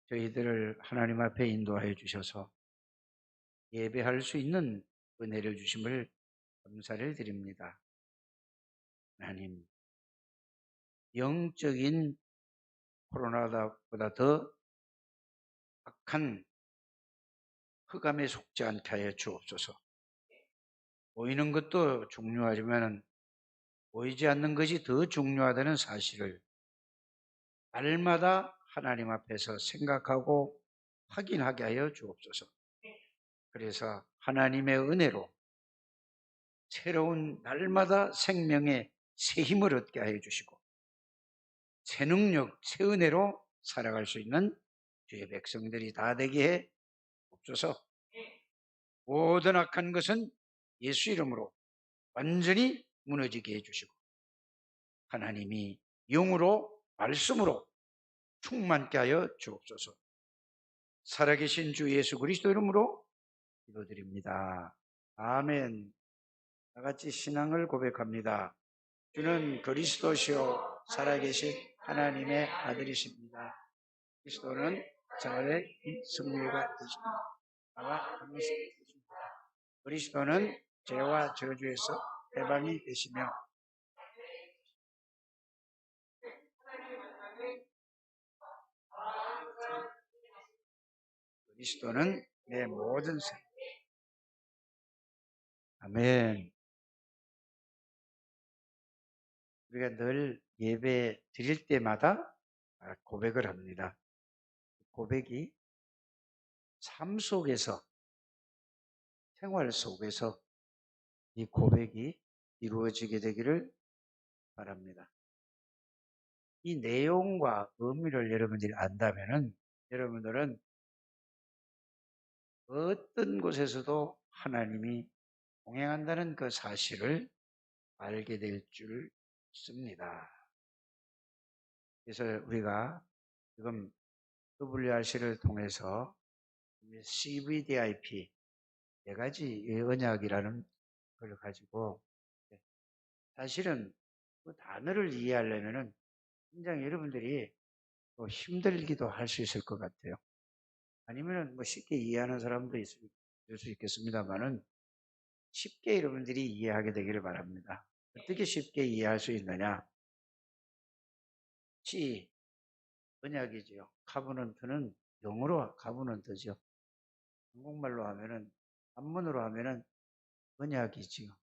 저희들을 하나님 앞에 인도하여 주셔서 예배할 수 있는 은혜를 주심을 감사를 드립니다. 하나님, 영적인 코로나보다 더 악한 흑암에 속지 않게 하여 주옵소서. 보이는 것도 중요하지만 보이지 않는 것이 더 중요하다는 사실을 날마다 하나님 앞에서 생각하고 확인하게 하여 주옵소서. 그래서 하나님의 은혜로 새로운 날마다 생명의 새 힘을 얻게 하여 주시고 새 능력, 새 은혜로 살아갈 수 있는 주의 백성들이 다 되게 해 주옵소서. 모든 악한 것은 예수 이름으로 완전히 무너지게 해주시고 하나님이 영으로 말씀으로 충만케 하여 주옵소서. 살아계신 주 예수 그리스도 이름으로 기도드립니다. 아멘. 다 같이 신앙을 고백합니다. 주는 그리스도시요 살아계신 하나님의 아들이십니다. 그리스도는 자의 승리가 되십니다. 나와 함께 되십니다. 그리스도는 죄와 저주에서 해방이 되시며 그리스도는 내 모든 삶. 아멘. 우리가 늘 예배 드릴 때마다 고백을 합니다. 고백이 삶 속에서, 생활 속에서 이 고백이 이루어지게 되기를 바랍니다. 이 내용과 의미를 여러분들이 안다면은 여러분들은 어떤 곳에서도 하나님이 동행한다는 그 사실을 알게 될 줄 믿습니다. 그래서 우리가 지금 WRC를 통해서 CVDIP 4가지 언약이라는 걸 가지고 사실은 그 단어를 이해하려면은 굉장히 여러분들이 힘들기도 할 수 있을 것 같아요. 아니면은 쉽게 이해하는 사람도 있을 수 있겠습니다만은 쉽게 여러분들이 이해하게 되기를 바랍니다. 어떻게 쉽게 이해할 수 있느냐? C, 언약이지요. 카브넌트는 영어로 카브넌트죠. 한국말로 하면은, 한문으로 하면은 언약이지요.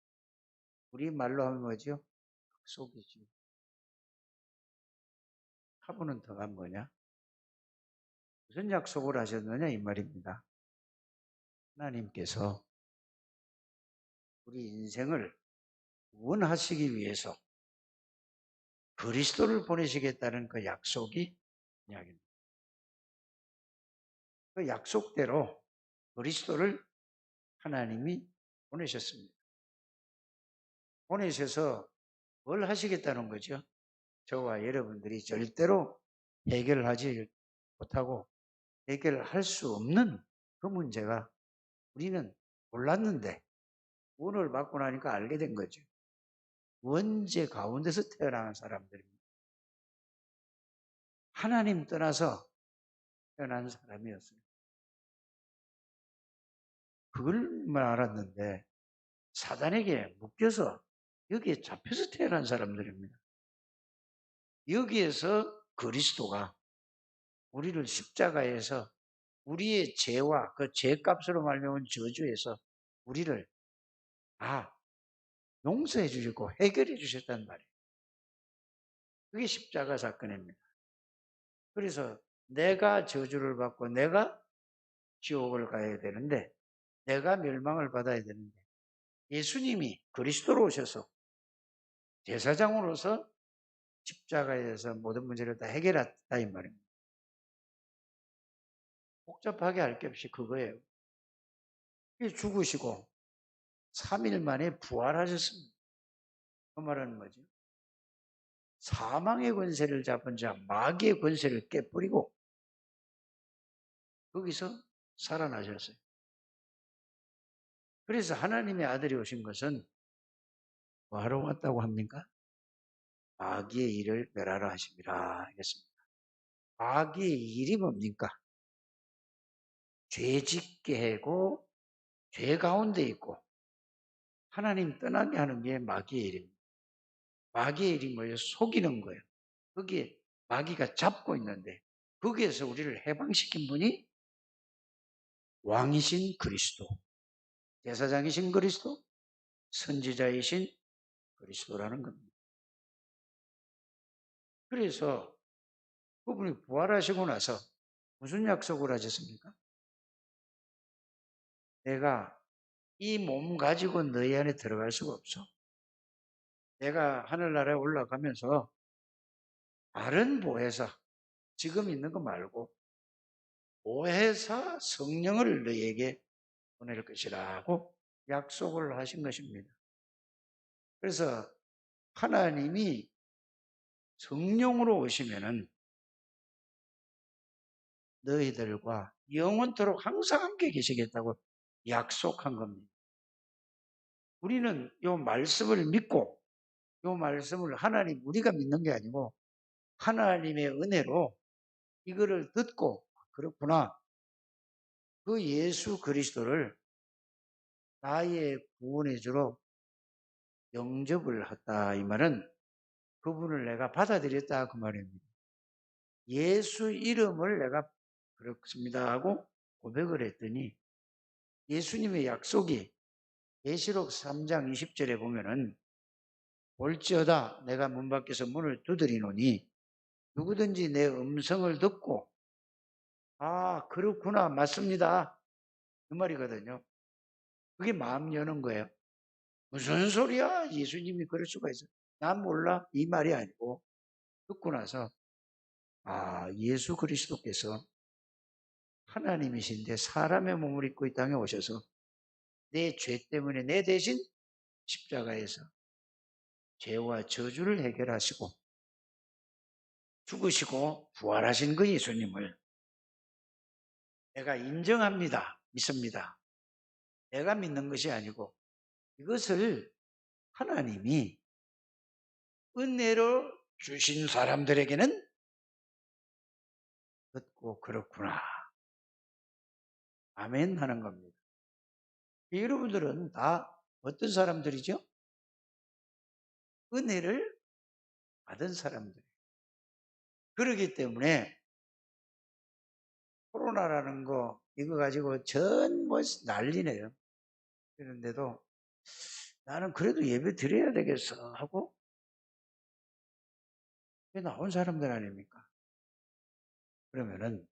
우리말로 하면 뭐죠? 약속이지요. 카브넌트가 뭐냐? 무슨 약속을 하셨느냐? 이 말입니다. 하나님께서 우리 인생을 구원하시기 위해서 그리스도를 보내시겠다는 그 약속이 이야기입니다. 그 약속대로 그리스도를 하나님이 보내셨습니다. 보내셔서 뭘 하시겠다는 거죠? 저와 여러분들이 절대로 해결하지 못하고 해결할 수 없는 그 문제가 우리는 몰랐는데 구원을 받고 나니까 알게 된 거죠. 원죄 가운데서 태어난 사람들입니다. 하나님 떠나서 태어난 사람이었어요. 그걸만 알았는데 사단에게 묶여서 여기에 잡혀서 태어난 사람들입니다. 여기에서 그리스도가 우리를 십자가에서 우리의 죄와 그 죄값으로 말미암은 저주에서 우리를 용서해 주시고 해결해 주셨단 말이에요. 그게 십자가 사건입니다. 그래서 내가 저주를 받고 내가 지옥을 가야 되는데 내가 멸망을 받아야 되는데 예수님이 그리스도로 오셔서 제사장으로서 십자가에서 모든 문제를 다 해결했다 이 말입니다. 복잡하게 할 게 없이 그거예요. 죽으시고 3일 만에 부활하셨습니다. 그 말은 뭐죠? 사망의 권세를 잡은 자 마귀의 권세를 깨버리고 거기서 살아나셨어요. 그래서 하나님의 아들이 오신 것은 뭐하러 왔다고 합니까? 마귀의 일을 멸하라 하심이라 했습니다. 마귀의 일이 뭡니까? 죄 짓게 하고 죄 가운데 있고 하나님 떠나게 하는 게 마귀의 일입니다. 마귀의 일인 거예요. 속이는 거예요. 거기에 마귀가 잡고 있는데 거기에서 우리를 해방시킨 분이 왕이신 그리스도, 제사장이신 그리스도, 선지자이신 그리스도라는 겁니다. 그래서 그분이 부활하시고 나서 무슨 약속을 하셨습니까? 내가 이 몸 가지고 너희 안에 들어갈 수가 없어. 내가 하늘나라에 올라가면서 다른 보혜사, 지금 있는 거 말고 보혜사 성령을 너희에게 보낼 것이라고 약속을 하신 것입니다. 그래서 하나님이 성령으로 오시면은 너희들과 영원토록 항상 함께 계시겠다고 약속한 겁니다. 우리는 이 말씀을 믿고 이 말씀을 하나님 우리가 믿는 게 아니고 하나님의 은혜로 이거를 듣고 그렇구나. 그 예수 그리스도를 나의 구원의 주로 영접을 했다. 이 말은 그분을 내가 받아들였다. 그 말입니다. 예수 이름을 내가 그렇습니다 하고 고백을 했더니 예수님의 약속이 계시록 3장 20절에 보면은 볼지어다 내가 문 밖에서 문을 두드리노니 누구든지 내 음성을 듣고 아 그렇구나 맞습니다 그 말이거든요. 그게 마음 여는 거예요. 무슨 소리야 예수님이 그럴 수가 있어. 난 몰라 이 말이 아니고 듣고 나서 아 예수 그리스도께서 하나님이신데 사람의 몸을 입고 이 땅에 오셔서 내 죄 때문에 내 대신 십자가에서 죄와 저주를 해결하시고 죽으시고 부활하신 그 예수님을 내가 인정합니다. 믿습니다. 내가 믿는 것이 아니고 이것을 하나님이 은혜로 주신 사람들에게는 듣고 그렇구나. 아멘 하는 겁니다. 여러분들은 다 어떤 사람들이죠? 은혜를 받은 사람들. 그렇기 때문에 코로나라는 거 이거 가지고 전 뭐 난리네요. 그런데도 나는 그래도 예배 드려야 되겠어 하고 나온 사람들 아닙니까? 그러면은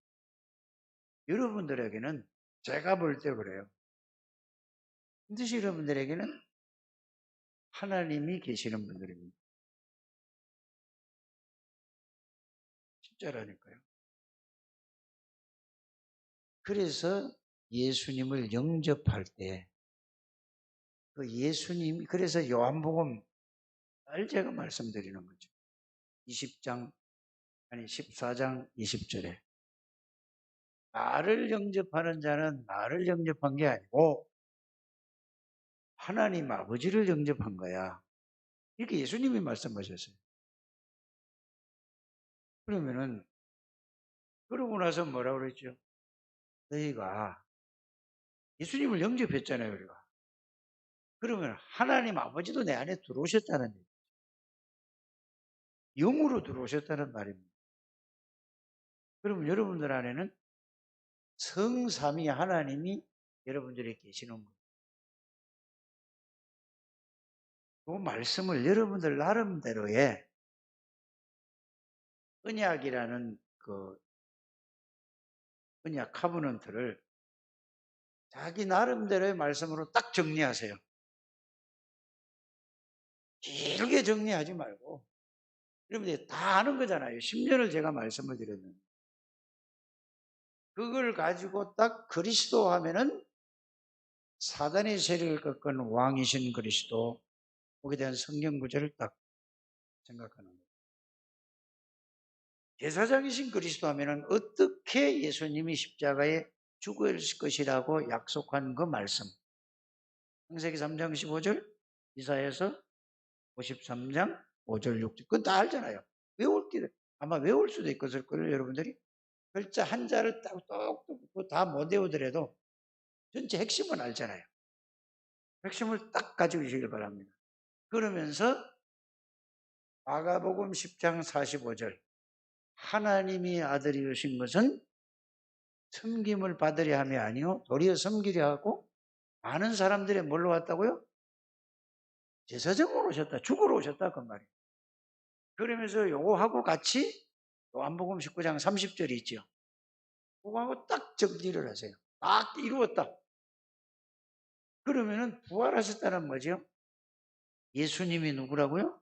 여러분들에게는 제가 볼 때 그래요. 반드시 여러분들에게는 하나님이 계시는 분들입니다. 진짜라니까요. 그래서 예수님을 영접할 때 그 예수님 그래서 요한복음 날 제가 말씀드리는 거죠. 20장 아니 14장 20절에 나를 영접하는 자는 나를 영접한 게 아니고 하나님 아버지를 영접한 거야. 이렇게 예수님이 말씀하셨어요. 그러면은 그러고 나서 뭐라고 그랬죠? 너희가 예수님을 영접했잖아요, 우리가. 그러면 하나님 아버지도 내 안에 들어오셨다는 얘기예요. 영으로 들어오셨다는 말입니다. 그러면 여러분들 안에는 성삼위 하나님이 여러분들에 계시는 거예요. 그 말씀을 여러분들 나름대로의 언약이라는 그 언약 카브넌트를 자기 나름대로의 말씀으로 딱 정리하세요. 길게 정리하지 말고 여러분들이 다 아는 거잖아요. 10년을 제가 말씀을 드렸는데 그걸 가지고 딱 그리스도 하면은 사단의 세력을 꺾은 왕이신 그리스도 거기에 대한 성경 구절을 딱 생각하는 거예요. 제사장이신 그리스도 하면은 어떻게 예수님이 십자가에 죽을 것이라고 약속한 그 말씀. 창세기 3장 15절, 이사야서 53장 5절 6절. 그건 다 알잖아요. 외울 때 아마 외울 수도 있을 거예요, 여러분들이. 글자 한자를 똑똑 다 못 외우더라도 전체 핵심은 알잖아요. 핵심을 딱 가지고 계시길 바랍니다. 그러면서 마가복음 10장 45절 하나님이 아들이 오신 것은 섬김을 받으려 함이 아니요 도리어 섬기려 하고 많은 사람들이 뭘로 왔다고요? 제사장으로 오셨다. 죽으러 오셨다 그 말이에요. 그러면서 요거하고 같이 요한복음 19장 30절이 있죠. 그거하고 딱 정리를 하세요. 딱 이루었다. 그러면은 부활하셨다는 뭐죠? 예수님이 누구라고요?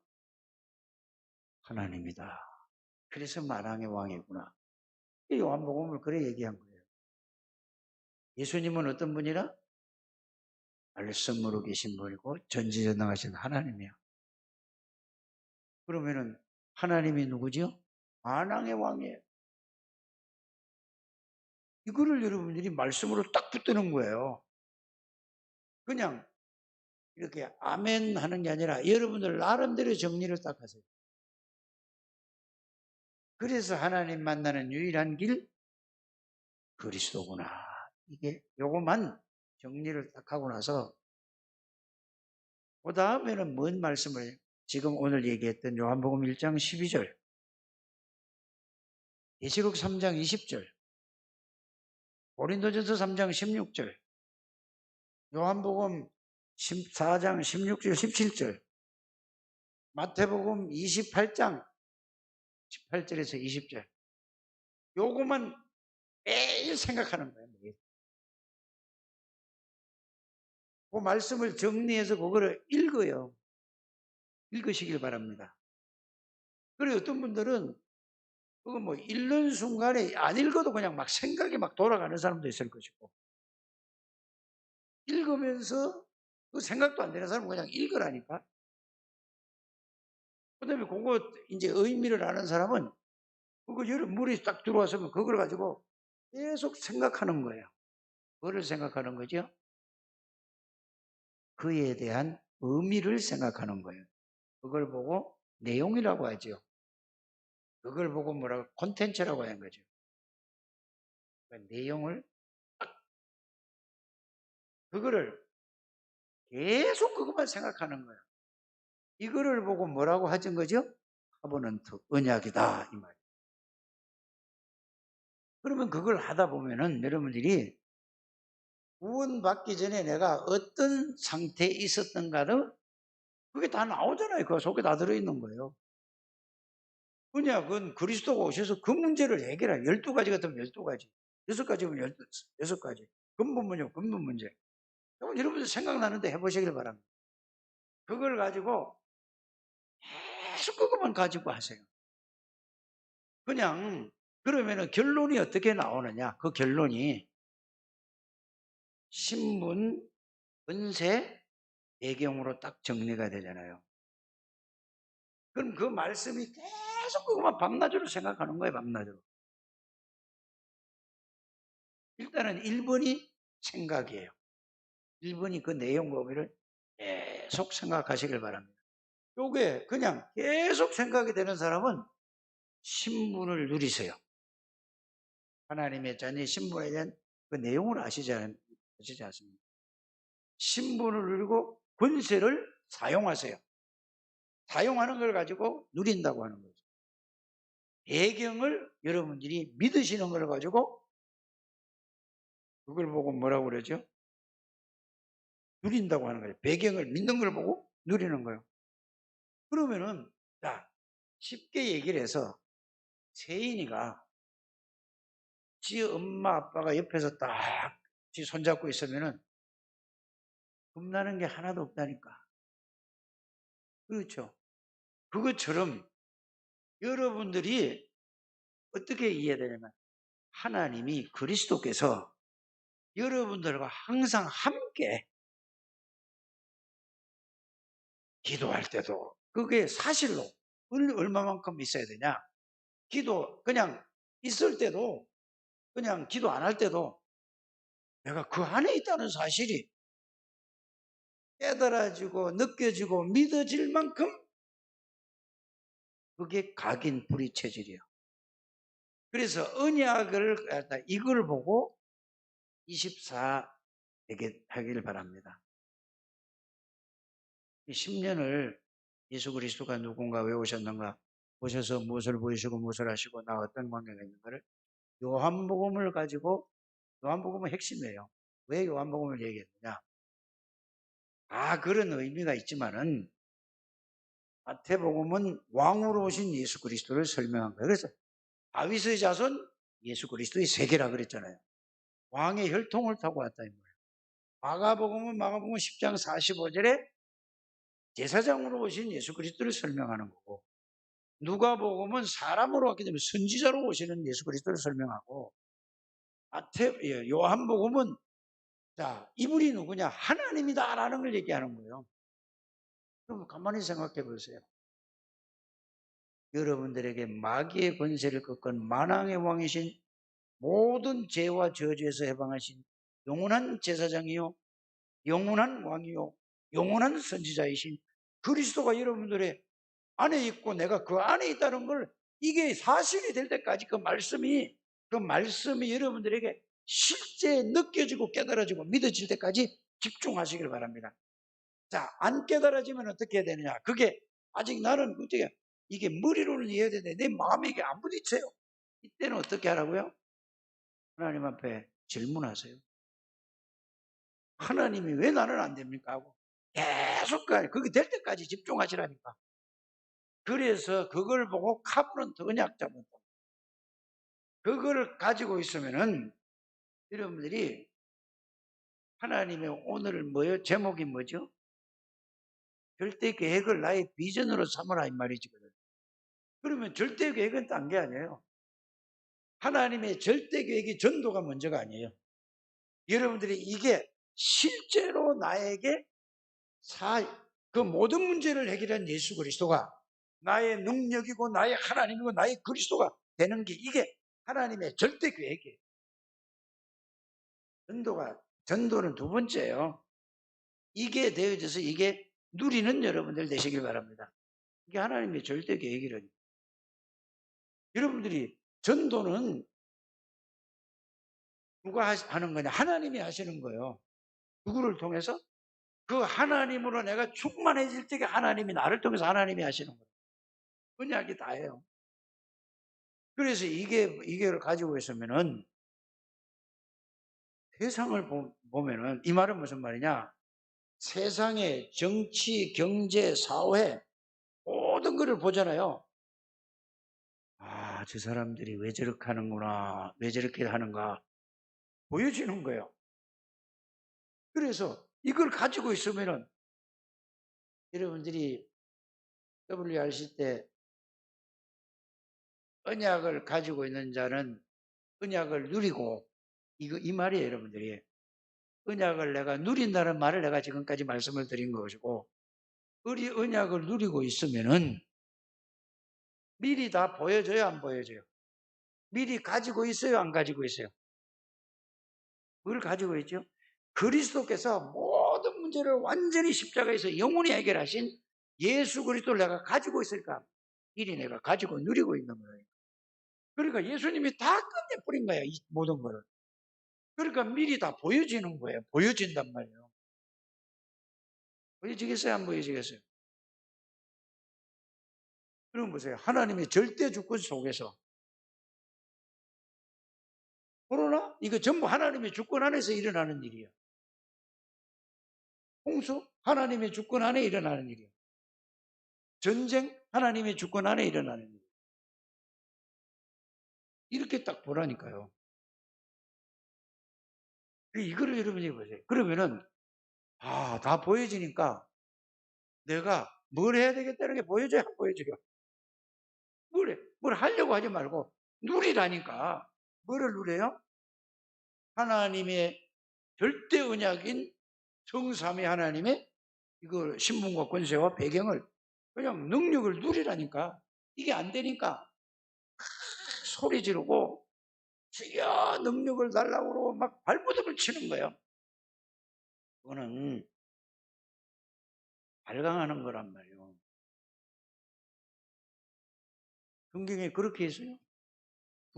하나님이다. 그래서 만왕의 왕이구나. 이 요한복음을 그래 얘기한 거예요. 예수님은 어떤 분이라? 말씀으로 계신 분이고 전지전능하신 하나님이야. 그러면은 하나님이 누구죠? 만왕의 왕이에요. 이거를 여러분들이 말씀으로 딱 붙드는 거예요. 그냥 이렇게 아멘 하는 게 아니라 여러분들 나름대로 정리를 딱 하세요. 그래서 하나님 만나는 유일한 길 그리스도구나. 이게 요것만 정리를 딱 하고 나서 그 다음에는 뭔 말씀을 지금 오늘 얘기했던 요한복음 1장 12절 계시록 3장 20절 고린도전서 3장 16절 요한복음 14장 16절 17절 마태복음 28장 18절에서 20절 요것만 매일 생각하는 거예요. 매일. 그 말씀을 정리해서 그거를 읽어요. 읽으시길 바랍니다. 그리고 어떤 분들은 그거 뭐 읽는 순간에 안 읽어도 그냥 막 생각이 막 돌아가는 사람도 있을 것이고 읽으면서 그 생각도 안 되는 사람은 그냥 읽으라니까. 그 다음에 그거 이제 의미를 아는 사람은 그거 여러 물이 딱 들어와서면 그걸 가지고 계속 생각하는 거예요. 뭐를 생각하는 거죠? 그에 대한 의미를 생각하는 거예요. 그걸 보고 내용이라고 하죠. 그걸 보고 뭐라고 콘텐츠라고 하는 거죠. 그러니까 내용을 그거를 계속 그것만 생각하는 거예요. 이거를 보고 뭐라고 하진 거죠? 카버넌트 언약이다 이 말. 그러면 그걸 하다 보면은 여러분들이 구원받기 전에 내가 어떤 상태에 있었던가를 그게 다 나오잖아요. 그 속에 다 들어있는 거예요. 언약은 그리스도가 오셔서 그 문제를 해결해. 12가지 같으면 12가지. 6가지면 6가지. 근본 문제, 근본 문제. 여러분들 생각나는데 해보시길 바랍니다. 그걸 가지고 계속 그것만 가지고 하세요. 그냥 그러면은 결론이 어떻게 나오느냐? 그 결론이 신분, 은세, 배경으로 딱 정리가 되잖아요. 그럼 그 말씀이 계속 그것만 밤낮으로 생각하는 거예요. 밤낮으로. 일단은 1번이 생각이에요. 1번이 그 내용 범위를 계속 생각하시길 바랍니다. 요게 그냥 계속 생각이 되는 사람은 신분을 누리세요. 하나님의 자녀의 신분에 대한 그 내용을 아시지 않습니까? 신분을 누리고 권세를 사용하세요. 사용하는 걸 가지고 누린다고 하는 거죠. 배경을 여러분들이 믿으시는 걸 가지고 그걸 보고 뭐라고 그러죠? 누린다고 하는 거예요. 배경을 믿는 걸 보고 누리는 거예요. 그러면은 자 쉽게 얘기를 해서 세인이가 지 엄마 아빠가 옆에서 딱 지 손잡고 있으면은 겁나는 게 하나도 없다니까. 그렇죠. 그것처럼 여러분들이 어떻게 이해되냐면 하나님이 그리스도께서 여러분들과 항상 함께 기도할 때도 그게 사실로 얼마만큼 있어야 되냐? 기도 그냥 있을 때도 그냥 기도 안 할 때도 내가 그 안에 있다는 사실이 깨달아지고 느껴지고 믿어질 만큼 그게 각인 불이 체질이야. 그래서 언약을 갖다 이걸 보고 24 되게 하기를 바랍니다. 10년을 예수 그리스도가 누군가 왜 오셨는가, 오셔서 무엇을 보이시고 무엇을 하시고 나 어떤 관계가 있는가를 요한복음을 가지고, 요한복음은 핵심이에요. 왜 요한복음을 얘기했느냐? 그런 의미가 있지만은 마태복음은 왕으로 오신 예수 그리스도를 설명한 거예요. 그래서 다윗의 자손 예수 그리스도의 세계라 그랬잖아요. 왕의 혈통을 타고 왔다 이 말이에요. 마가복음은 10장 45절에 제사장으로 오신 예수 그리스도를 설명하는 거고, 누가복음은 사람으로 왔기 때문에 선지자로 오시는 예수 그리스도를 설명하고, 요한복음은 자, 이분이 누구냐? 하나님이다라는 걸 얘기하는 거예요. 그럼 가만히 생각해 보세요. 여러분들에게 마귀의 권세를 꺾은 만왕의 왕이신, 모든 죄와 저주에서 해방하신 영원한 제사장이요, 영원한 왕이요, 영원한 선지자이신 그리스도가 여러분들의 안에 있고 내가 그 안에 있다는 걸, 이게 사실이 될 때까지 그 말씀이 여러분들에게 실제 느껴지고 깨달아지고 믿어질 때까지 집중하시길 바랍니다. 자, 안 깨달아지면 어떻게 해야 되느냐? 그게 아직 나는 어떻게, 이게 머리로는 이해해야 되는데 내 마음에 이게 안 부딪혀요. 이때는 어떻게 하라고요? 하나님 앞에 질문하세요. 하나님이 왜 나는 안 됩니까? 하고 계속 그게 될 때까지 집중하시라니까. 그래서 그걸 보고 카브런트 언약자부터 그걸 가지고 있으면은 여러분들이 하나님의 오늘 뭐요? 제목이 뭐죠? 절대 계획을 나의 비전으로 삼아라 이 말이지. 그러면 절대 계획은 딴 게 아니에요. 하나님의 절대 계획이 전도가 먼저가 아니에요. 여러분들이 이게 실제로 나에게 그 모든 문제를 해결한 예수 그리스도가 나의 능력이고 나의 하나님이고 나의 그리스도가 되는 게, 이게 하나님의 절대 계획이에요. 전도는 두 번째예요. 이게 되어져서 이게 누리는 여러분들 되시길 바랍니다. 이게 하나님의 절대 계획이라니. 여러분들이 전도는 누가 하는 거냐? 하나님이 하시는 거예요. 누구를 통해서? 그 하나님으로 내가 충만해질 때 하나님이 나를 통해서 하나님이 하시는 거예요. 언약이 다예요. 그래서 이게를 가지고 있으면은 세상을 보면은, 이 말은 무슨 말이냐? 세상의 정치, 경제, 사회 모든 것을 보잖아요. 저 사람들이 왜 저렇게 하는구나, 왜 저렇게 하는가 보여지는 거예요. 그래서 이걸 가지고 있으면은 여러분들이 WRC 때 언약을 가지고 있는 자는 언약을 누리고, 이 말이에요, 여러분들이. 언약을 내가 누린다는 말을 내가 지금까지 말씀을 드린 것이고, 우리 언약을 누리고 있으면은 미리 다 보여줘요, 안 보여줘요? 미리 가지고 있어요, 안 가지고 있어요? 뭘 가지고 있죠? 그리스도께서 모든 문제를 완전히 십자가에서 영원히 해결하신 예수 그리스도를 내가 가지고 있을까? 미리 내가 가지고 누리고 있는 거예요. 그러니까 예수님이 다 끝내버린 거예요, 이 모든 거를. 그러니까 미리 다 보여지는 거예요. 보여진단 말이에요. 보여지겠어요, 안 보여지겠어요? 그럼 보세요. 하나님의 절대 주권 속에서 코로나? 이거 전부 하나님의 주권 안에서 일어나는 일이에요. 홍수? 하나님의 주권 안에 일어나는 일이에요. 전쟁? 하나님의 주권 안에 일어나는 일이에요. 이렇게 딱 보라니까요. 이거를 여러분이 보세요. 그러면은, 다 보여지니까 내가 뭘 해야 되겠다는 게 보여져요, 안 보여져요? 뭘 하려고 하지 말고 누리라니까. 뭐를 누려요? 하나님의 절대 언약인 성삼위 하나님의 이걸 신분과 권세와 배경을, 그냥 능력을 누리라니까. 이게 안 되니까 소리 지르고 주여 능력을 달라고 그러고 막 발버둥을 치는 거예요. 그거는 발광하는 거란 말이에요. 성경에 그렇게 했어요.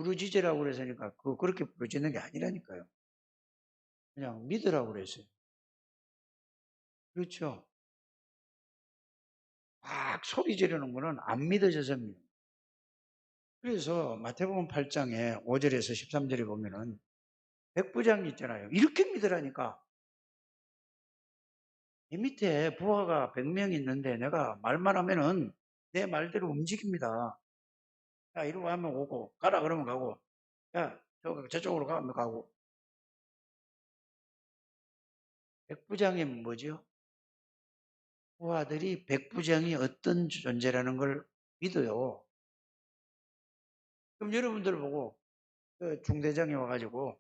부르짖으라고 그래서니까 그렇게 부르짖는 게 아니라니까요. 그냥 믿으라고 그랬어요. 그렇죠. 막 소리 지르는 거는 안 믿어져서입니다. 그래서 마태복음 8장에 5절에서 13절에 보면은 백부장이 있잖아요. 이렇게 믿으라니까. 이 밑에 부하가 100명 있는데 내가 말만 하면은 내 말대로 움직입니다. 야, 이리로 가면 오고, 가라 그러면 가고, 야, 저쪽으로 가면 가고. 백부장이 뭐죠? 부하들이 백부장이 어떤 존재라는 걸 믿어요. 그럼 여러분들 보고 그 중대장이 와가지고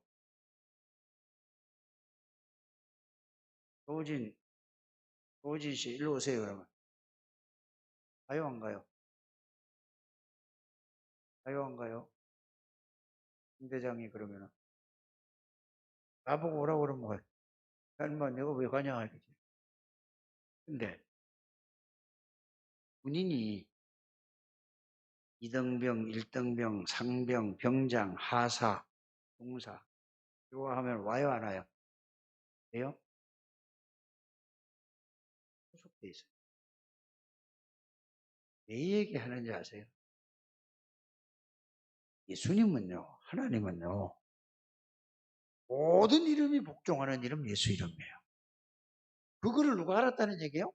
도우진, 도우진 씨 일로 오세요 그러면 가요 안 가요? 가요 안 가요? 중대장이 그러면은 나보고 오라고 그러면 가요. 뭐 내가 왜 가냐 하겠지. 근데 군인이 이등병, 일등병, 상병, 병장, 하사, 중사 이거 하면 와요 안 와요? 돼요? 소속돼 있어요. 왜 얘기하는지 아세요? 예수님은요, 하나님은요, 모든 이름이 복종하는 이름 예수 이름이에요. 그거를 누가 알았다는 얘기예요?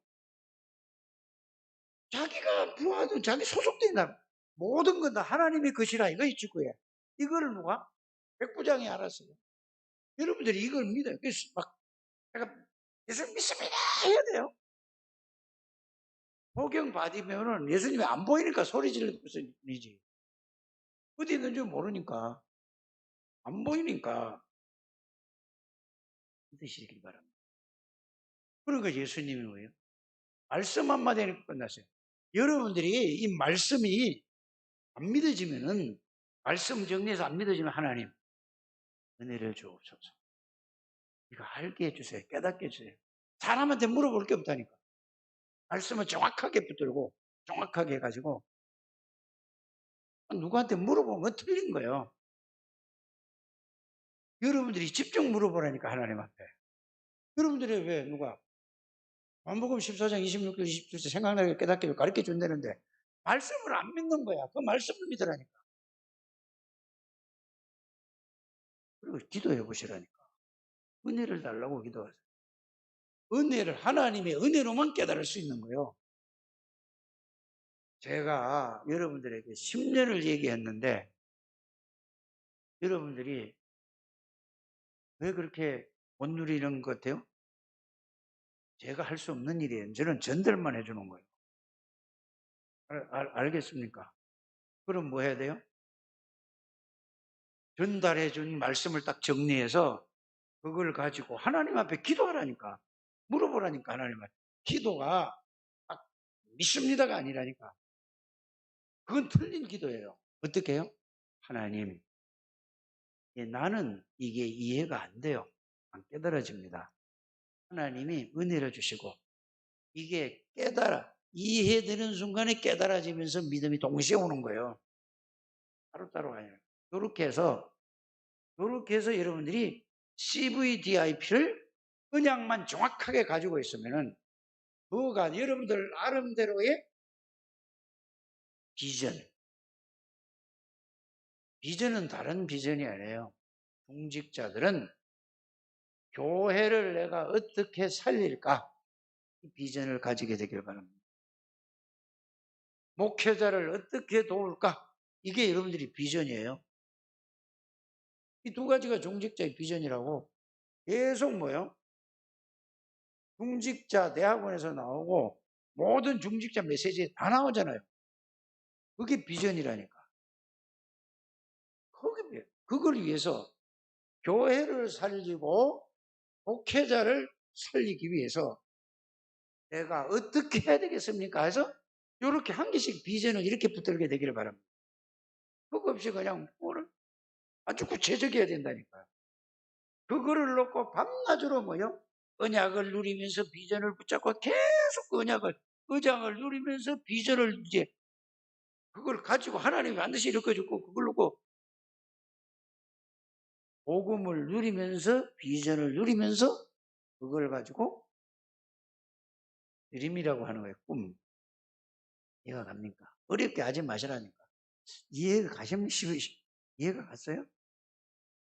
자기가 부하든 자기 소속된 나 모든 건 다 하나님의 것이라 이거 있지 그에. 이거를 누가? 백부장이 알았어요. 여러분들이 이걸 믿어요. 그래서 막 내가 예수 믿습니다 해야 돼요. 복용 받으면은 예수님이 안 보이니까 소리 지르는 뿐이지. 어디 있는지 모르니까 안 보이니까 믿으시길 바랍니다. 그러니까 예수님이 뭐예요? 말씀 한마디 하니까 끝났어요. 여러분들이 이 말씀이 안 믿어지면은 말씀 정리해서 안 믿어지면 하나님 은혜를 주옵소서. 이거 알게 해주세요. 깨닫게 해주세요. 사람한테 물어볼 게 없다니까. 말씀을 정확하게 붙들고 정확하게 해가지고 누구한테 물어보면 건 틀린 거예요. 여러분들이 직접 물어보라니까 하나님 앞에. 여러분들이 왜 누가 마태복음 14장 26절 27절 생각나게 깨닫게 가르쳐 준다는데 말씀을 안 믿는 거야. 그 말씀을 믿으라니까. 그리고 기도해 보시라니까. 은혜를 달라고 기도하세요. 은혜를 하나님의 은혜로만 깨달을 수 있는 거예요. 제가 여러분들에게 10년을 얘기했는데 여러분들이 왜 그렇게 못 누리는 것 같아요? 제가 할 수 없는 일이에요. 저는 전달만 해주는 거예요. 알겠습니까? 그럼 뭐 해야 돼요? 전달해 준 말씀을 딱 정리해서 그걸 가지고 하나님 앞에 기도하라니까. 물어보라니까 하나님한테. 기도가 딱 믿습니다가 아니라니까. 그건 틀린 기도예요. 어떻게 해요? 하나님, 나는 이게 이해가 안 돼요. 안 깨달아집니다. 하나님이 은혜를 주시고 이게 이해되는 순간에 깨달아지면서 믿음이 동시에 오는 거예요. 따로따로 아니에요. 이렇게 해서 여러분들이 CVDIP를 그냥만 정확하게 가지고 있으면은 뭐가 여러분들 나름대로의 비전. 비전은 다른 비전이 아니에요. 중직자들은 교회를 내가 어떻게 살릴까? 이 비전을 가지게 되길 바랍니다. 목회자를 어떻게 도울까? 이게 여러분들이 비전이에요. 이 두 가지가 중직자의 비전이라고 계속 뭐요? 중직자 대학원에서 나오고 모든 중직자 메시지에 다 나오잖아요. 그게 비전이라니까. 그걸 위해서 교회를 살리고 목회자를 살리기 위해서 내가 어떻게 해야 되겠습니까? 해서 이렇게 한 개씩 비전을 이렇게 붙들게 되기를 바랍니다. 그거 없이 그냥 뭐를 아주 구체적이어야 된다니까요. 그거를 놓고 밤낮으로 뭐요? 언약을 누리면서 비전을 붙잡고 계속 의장을 누리면서 비전을 이제 그걸 가지고 하나님이 반드시 이끌어주고 그걸 놓고 복음을 누리면서 비전을 누리면서 그걸 가지고 드림이라고 하는 거예요. 꿈. 이해가 갑니까? 어렵게 하지 마시라니까. 이해가 가시면 이해가 갔어요?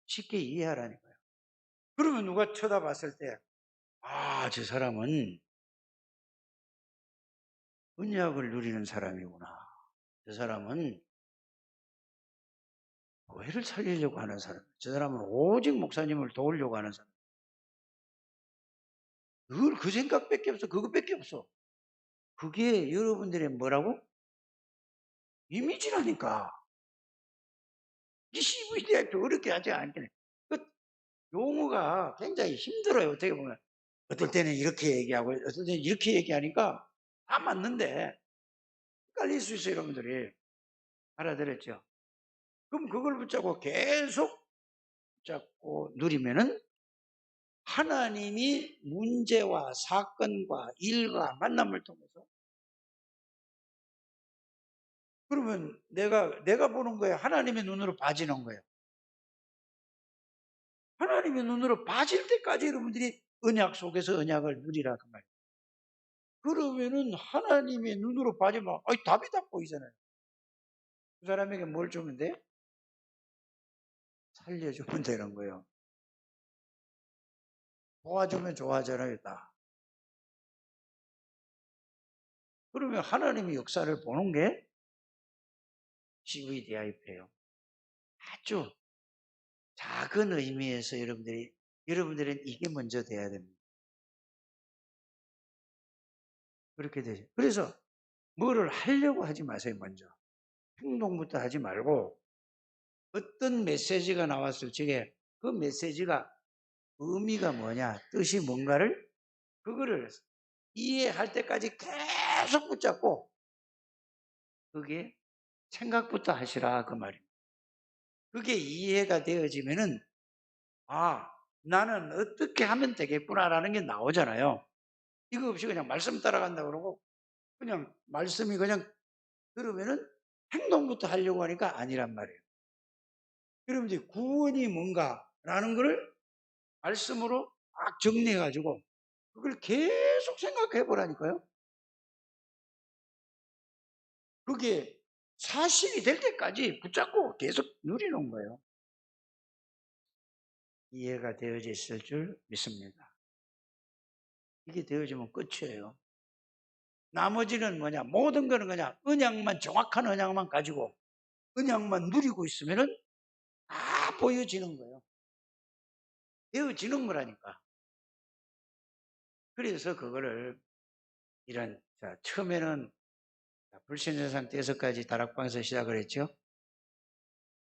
쉽게 이해하라니까요. 그러면 누가 쳐다봤을 때, 아, 저 사람은 언약을 누리는 사람이구나. 저 사람은 교회를 살리려고 하는 사람. 저 사람은 오직 목사님을 도우려고 하는 사람. 늘 그 생각밖에 없어. 그것밖에 없어. 그게 여러분들의 뭐라고? 이미지라니까. 이 CVDIP 어렵게 하지 않겠네. 그 용어가 굉장히 힘들어요. 어떻게 보면. 어떨 때는 이렇게 얘기하고, 어떨 때는 이렇게 얘기하니까 다 맞는데, 헷갈릴 수 있어요, 여러분들이. 알아들었죠? 그럼 그걸 붙잡고 계속 붙잡고 누리면은 하나님이 문제와 사건과 일과 만남을 통해서 그러면 내가 보는 거예요. 하나님의 눈으로 봐지는 거예요. 하나님의 눈으로 봐질 때까지 여러분들이 언약 속에서 언약을 누리라 그 말이에요. 그러면은 하나님의 눈으로 봐지면 답이 다 보이잖아요. 그 사람에게 뭘 주면 돼? 살려주면 되는 거예요. 도와주면 좋아하잖아요, 다. 그러면 하나님의 역사를 보는 게 CVDIP예요. 아주 작은 의미에서 여러분들은 이게 먼저 돼야 됩니다. 그렇게 되죠. 그래서 뭐를 하려고 하지 마세요, 먼저. 행동부터 하지 말고 어떤 메시지가 나왔을 적에 그 메시지가 의미가 뭐냐, 뜻이 뭔가를 그거를 이해할 때까지 계속 붙잡고 그게 생각부터 하시라 그 말입니다. 그게 이해가 되어지면은 나는 어떻게 하면 되겠구나라는 게 나오잖아요. 이거 없이 그냥 말씀 따라간다 그러고 그냥 말씀이 그냥 들으면은 행동부터 하려고 하니까 아니란 말이에요. 그러면 이제 구원이 뭔가라는 거를 말씀으로 딱 정리해가지고 그걸 계속 생각해 보라니까요. 그게 사실이 될 때까지 붙잡고 계속 누리는 거예요. 이해가 되어졌을 줄 믿습니다. 이게 되어지면 끝이에요. 나머지는 뭐냐? 모든 거는 그냥 정확한 언약만 가지고 언약만 누리고 있으면은 다 보여지는 거예요. 되어지는 거라니까. 그래서 그거를 처음에는 불신세상 5가지 다락방에서 시작을 했죠.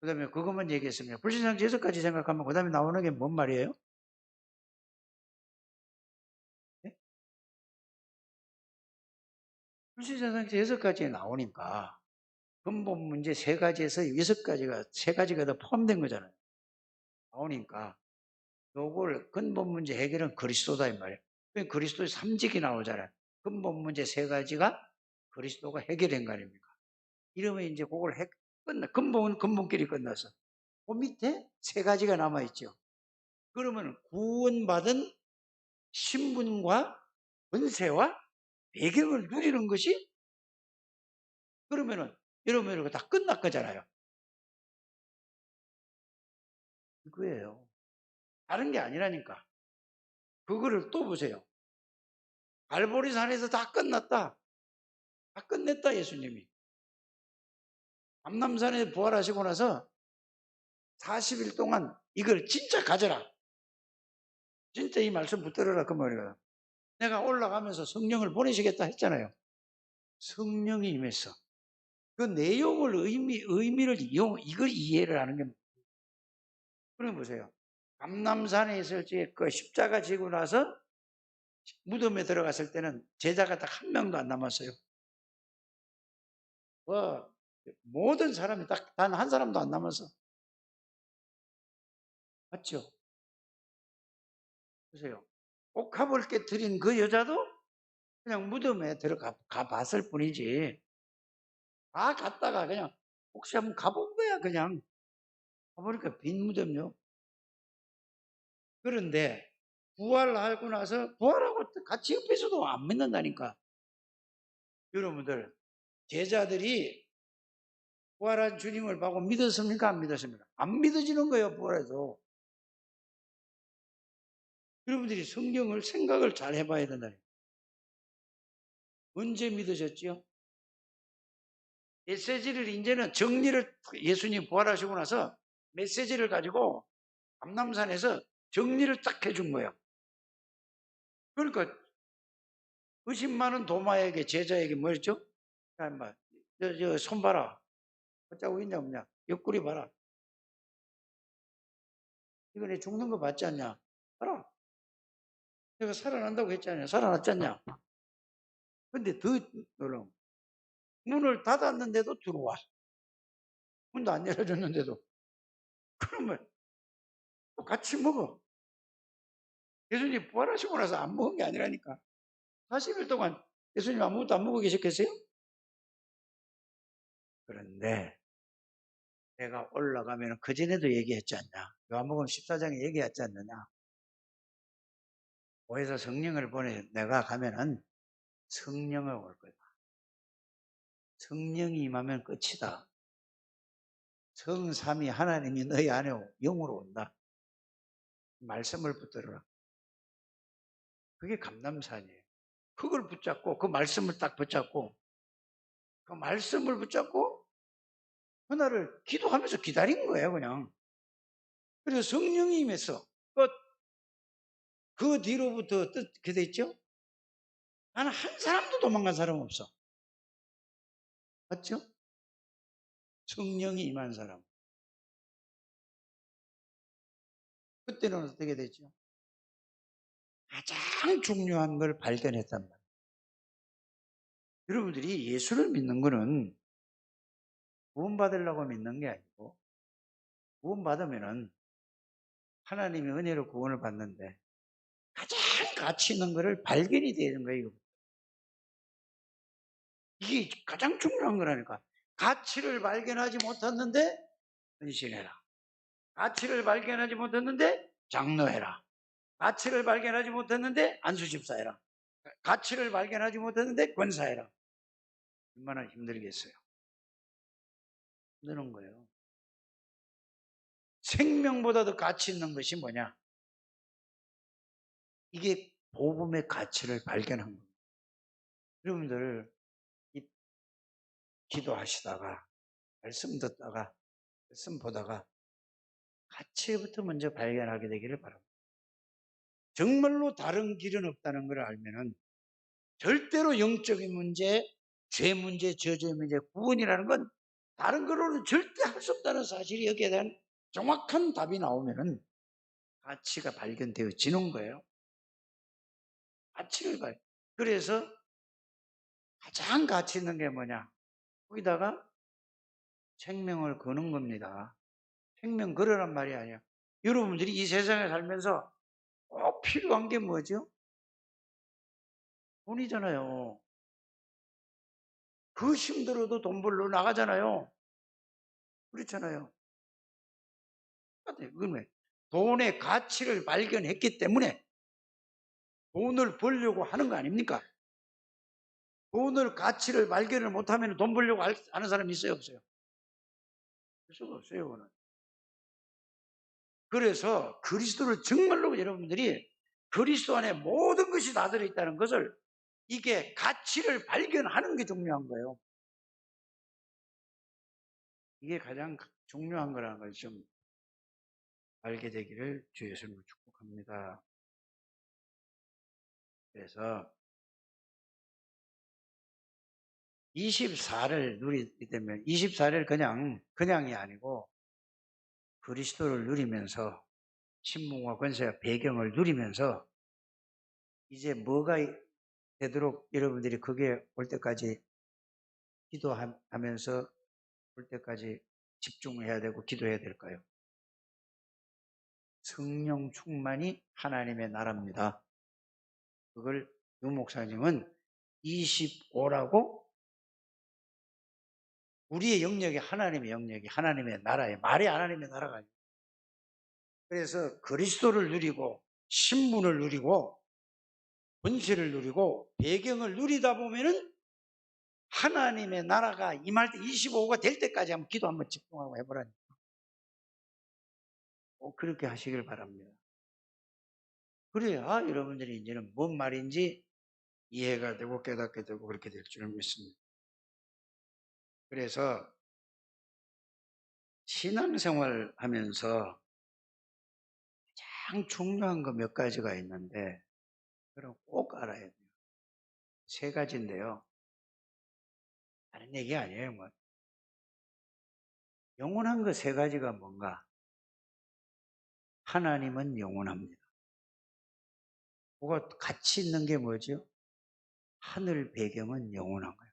그 다음에 그것만 얘기했습니다. 불신세상 6가지 생각하면 그 다음에 나오는 게 뭔 말이에요? 네? 불신세상 6가지에 나오니까 근본 문제 3가지에서 6가지가 3가지가 더 포함된 거잖아요. 나오니까 요걸 근본 문제 해결은 그리스도다 이 말이에요. 그리스도의 3직이 나오잖아요. 근본 문제 3가지가 그리스도가 해결된 거 아닙니까? 이러면 이제 그걸 근본끼리 끝나서 그 밑에 3가지가 남아있죠. 그러면 구원받은 신분과 권세와 배경을 누리는 것이 그러면은 여러분 이거 다 끝날 거잖아요. 이거예요. 다른 게 아니라니까. 그거를 또 보세요. 갈보리산에서 다 끝났다. 다 끝냈다 예수님이. 감남산에 부활하시고 나서 40일 동안 이걸 진짜 가져라. 진짜 이 말씀 붙들어라 그 말이에요. 내가 올라가면서 성령을 보내시겠다 했잖아요. 성령이 임했어. 그 내용을 의미를 이걸 이해를 하는 게 그럼 보세요. 감남산에 있을 때 그 십자가 지고 나서 무덤에 들어갔을 때는 제자가 딱 한 명도 안 남았어요. 모든 사람이 딱 단 한 사람도 안 남았어. 맞죠? 보세요. 옥합을 깨뜨린 그 여자도 그냥 무덤에 들어가 봤을 뿐이지. 다 갔다가 그냥 혹시 한번 가본 거야 그냥. 가보니까 빈 무덤요. 그런데 부활하고 나서 부활하고 같이 옆에서도 안 믿는다니까. 여러분들, 제자들이 부활한 주님을 보고 믿었습니까? 안 믿었습니까? 안 믿어지는 거예요, 부활해도. 여러분들이 성경을 생각을 잘 해봐야 된다. 언제 믿으셨지요? 메시지를 이제는 정리를, 예수님 부활하시고 나서 메시지를 가지고 감남산에서 정리를 딱 해준 거예요. 그러니까 의심 많은 도마에게, 제자에게 뭐였죠? 야, 인마, 손 봐라. 어쩌고 있냐 없냐? 옆구리 봐라. 이거 내 죽는 거 맞지 않냐? 봐라. 내가 살아난다고 했잖아요. 살아났지 않냐? 근데 더 놀라운, 문을 닫았는데도 들어와. 문도 안 열어줬는데도. 그러면 또 같이 먹어. 예수님 부활하시고 나서 안 먹은 게 아니라니까. 40일 동안 예수님 아무것도 안 먹고 계셨겠어요? 그런데 내가 올라가면 그전에도 얘기했지 않냐? 요한복음 14장에 얘기했지 않느냐? 오해서 성령을 보내 내가 가면은 성령을 올 거다. 성령이 임하면 끝이다. 성삼위 하나님이 너희 안에 영으로 온다. 말씀을 붙들어라. 그게 감남산이에요. 그걸 붙잡고 그 말씀을 딱 붙잡고 그 말씀을 붙잡고 그날을 기도하면서 기다린 거예요, 그냥. 그래서 성령이 임해서 그 뒤로부터 어떻게 됐죠? 나는 한 사람도 도망간 사람 없어. 맞죠? 성령이 임한 사람. 그때는 어떻게 됐죠? 가장 중요한 걸 발견했단 말이에요. 여러분들이 예수를 믿는 거는 구원받으려고 믿는 게 아니고, 구원받으면은 하나님의 은혜로 구원을 받는데 가장 가치 있는 거를 발견이 되는 거예요. 이게 가장 중요한 거라니까. 가치를 발견하지 못했는데 헌신해라. 가치를 발견하지 못했는데 장로해라. 가치를 발견하지 못했는데 안수집사해라. 가치를 발견하지 못했는데 권사해라. 얼마나 힘들겠어요. 힘드는 거예요. 생명보다 더 가치 있는 것이 뭐냐? 이게 복음의 가치를 발견한 겁니다. 여러분들 기도하시다가 말씀 듣다가 말씀 보다가 가치부터 먼저 발견하게 되기를 바랍니다. 정말로 다른 길은 없다는 걸 알면은 절대로 영적인 문제, 죄 문제, 저주의 문제, 구원이라는 건 다른 거로는 절대 할 수 없다는 사실이 여기에 대한 정확한 답이 나오면은 가치가 발견되어지는 거예요. 가치를 발. 그래서 가장 가치 있는 게 뭐냐? 거기다가 생명을 거는 겁니다. 생명 걸으란 말이 아니야. 여러분들이 이 세상에 살면서 꼭 필요한 게 뭐죠? 돈이잖아요. 그 힘들어도 돈 벌러 나가잖아요. 그렇잖아요. 그건 왜? 돈의 가치를 발견했기 때문에 돈을 벌려고 하는 거 아닙니까? 돈을 가치를 발견을 못하면 돈 벌려고 하는 사람이 있어요, 없어요? 할 수가 없어요, 그거는. 그래서 그리스도를 정말로 여러분들이 그리스도 안에 모든 것이 다 들어있다는 것을 이게 가치를 발견하는 게 중요한 거예요. 이게 가장 중요한 거라는 걸 좀 알게 되기를 주 예수님을 축복합니다. 그래서 24를 누리게 되면 24를 그냥이 아니고 그리스도를 누리면서 신분과 권세와 배경을 누리면서 이제 뭐가 되도록 여러분들이 그게 올 때까지 기도하면서 올 때까지 집중해야 되고 기도해야 될까요? 성령 충만이 하나님의 나라입니다. 그걸 유 목사님은 25라고 우리의 영역이 하나님의 영역이 하나님의 나라에 말이 하나님의 나라가 아니에요. 그래서 그리스도를 누리고 신분을 누리고 권세를 누리고 배경을 누리다 보면은 하나님의 나라가 임할 때 25가 될 때까지 한번 기도 한번 집중하고 해보라니까. 꼭 그렇게 하시길 바랍니다. 그래야 여러분들이 이제는 뭔 말인지 이해가 되고 깨닫게 되고 그렇게 될 줄 믿습니다. 그래서 신앙생활 하면서 가장 중요한 거 몇 가지가 있는데 그럼 꼭 알아야 돼요. 세 가지인데요. 다른 얘기 아니에요. 뭐. 영원한 거 세 가지가 뭔가? 하나님은 영원합니다. 뭐가 같이 있는 게 뭐죠? 하늘 배경은 영원한 거예요.